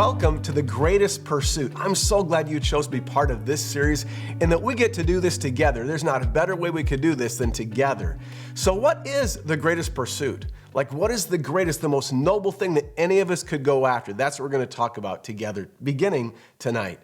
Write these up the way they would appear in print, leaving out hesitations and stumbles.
Welcome to The Greatest Pursuit. I'm so glad you chose to be part of this series and that we get to do this together. There's not a better way we could do this than together. So what is the greatest pursuit? Like, what is the greatest, the most noble thing that any of us could go after? That's what we're going to talk about together, beginning tonight.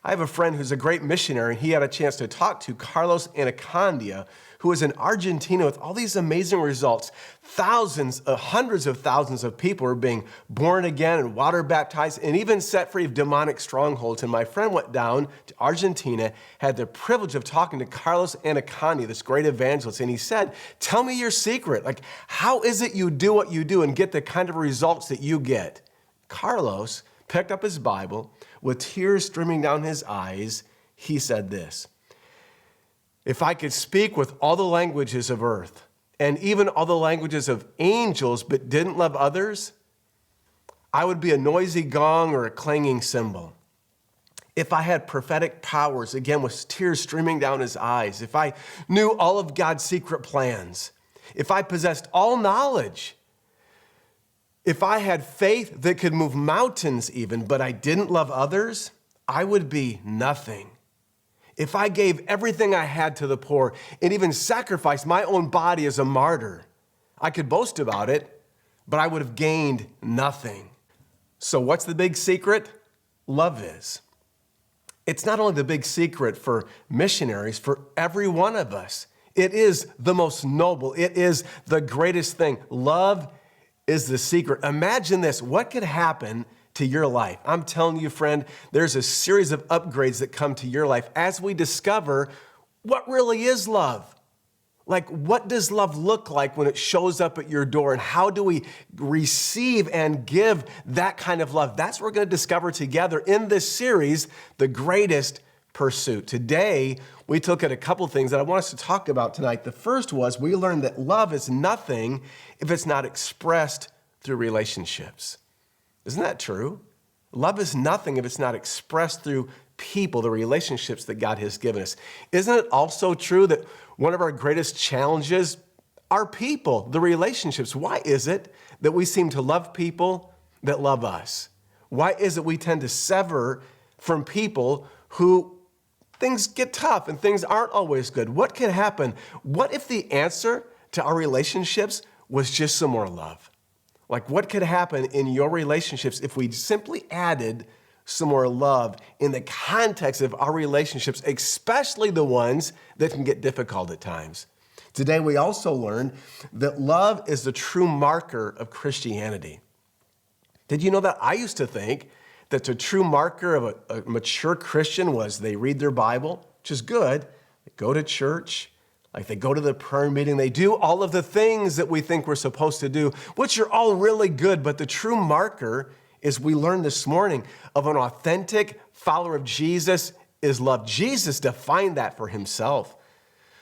I have a friend who's a great missionary, and he had a chance to talk to Carlos Anacondia, who is in Argentina with all these amazing results. Hundreds of thousands of people are being born again and water baptized and even set free of demonic strongholds. And my friend went down to Argentina, had the privilege of talking to Carlos Anacondia, this great evangelist, and he said, tell me your secret. Like, how is it you do what you do and get the kind of results that you get? Carlos picked up his Bible with tears streaming down his eyes. He said this: if I could speak with all the languages of earth and even all the languages of angels but didn't love others, I would be a noisy gong or a clanging cymbal. If I had prophetic powers, again with tears streaming down his eyes, if I knew all of God's secret plans, if I possessed all knowledge, if I had faith that could move mountains even, but I didn't love others, I would be nothing. If I gave everything I had to the poor and even sacrificed my own body as a martyr, I could boast about it, but I would have gained nothing. So what's the big secret? Love is. It's not only the big secret for missionaries, for every one of us. It is the most noble. It is the greatest thing. Love is the secret. Imagine this. What could happen to your life? I'm telling you, friend, there's a series of upgrades that come to your life as we discover what really is love. Like, what does love look like when it shows up at your door, and how do we receive and give that kind of love? That's what we're going to discover together in this series, The Greatest Pursuit. Today, we took at a couple things that I want us to talk about tonight. The first was we learned that love is nothing if it's not expressed through relationships. Isn't that true? Love is nothing if it's not expressed through people, the relationships that God has given us. Isn't it also true that one of our greatest challenges are people, the relationships? Why is it that we seem to love people that love us? Why is it we tend to sever from people who things get tough and things aren't always good? What could happen? What if the answer to our relationships was just some more love? Like, what could happen in your relationships if we simply added some more love in the context of our relationships, especially the ones that can get difficult at times? Today, we also learned that love is the true marker of Christianity. Did you know that? I used to think that the true marker of a mature Christian was they read their Bible, which is good, they go to church, like they go to the prayer meeting, they do all of the things that we think we're supposed to do, which are all really good. But the true marker, as we learned this morning, of an authentic follower of Jesus is love. Jesus defined that for himself.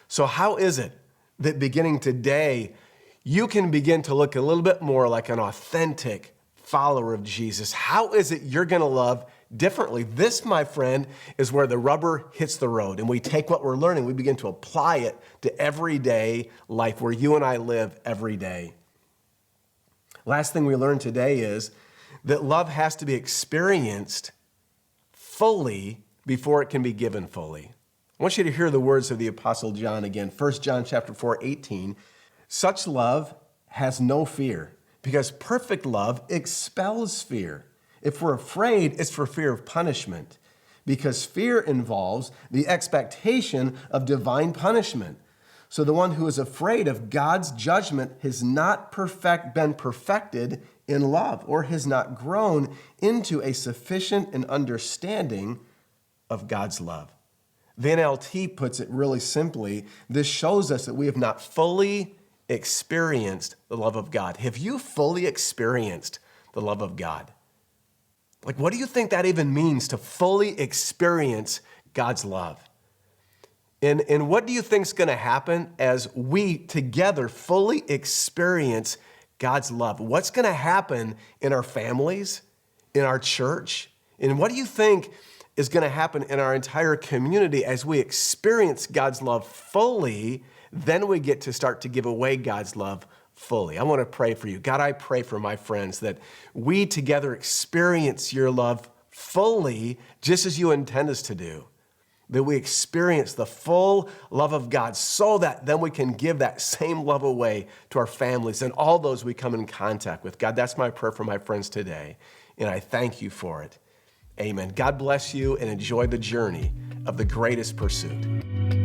So how is it that beginning today, you can begin to look a little bit more like an authentic follower of Jesus? How is it you're going to love differently? This, my friend, is where the rubber hits the road, and we take what we're learning, we begin to apply it to everyday life where you and I live every day. Last thing we learned today is that love has to be experienced fully before it can be given fully. I want you to hear the words of the Apostle John again. 1 John chapter 4:18. Such love has no fear, because perfect love expels fear. If we're afraid, it's for fear of punishment, because fear involves the expectation of divine punishment. So the one who is afraid of God's judgment has not been perfected in love, or has not grown into a sufficient and understanding of God's love. The NLT puts it really simply. This shows us that we have not fully experienced the love of God. Have you fully experienced the love of God? Like, what do you think that even means, to fully experience God's love? And what do you think is going to happen as we together fully experience God's love? What's going to happen in our families, in our church? And what do you think is going to happen in our entire community as we experience God's love fully? Then we get to start to give away God's love fully. I want to pray for you. God, I pray for my friends that we together experience your love fully, just as you intend us to do. That we experience the full love of God so that then we can give that same love away to our families and all those we come in contact with. God, that's my prayer for my friends today, and I thank you for it. Amen. God bless you and enjoy the journey of the greatest pursuit.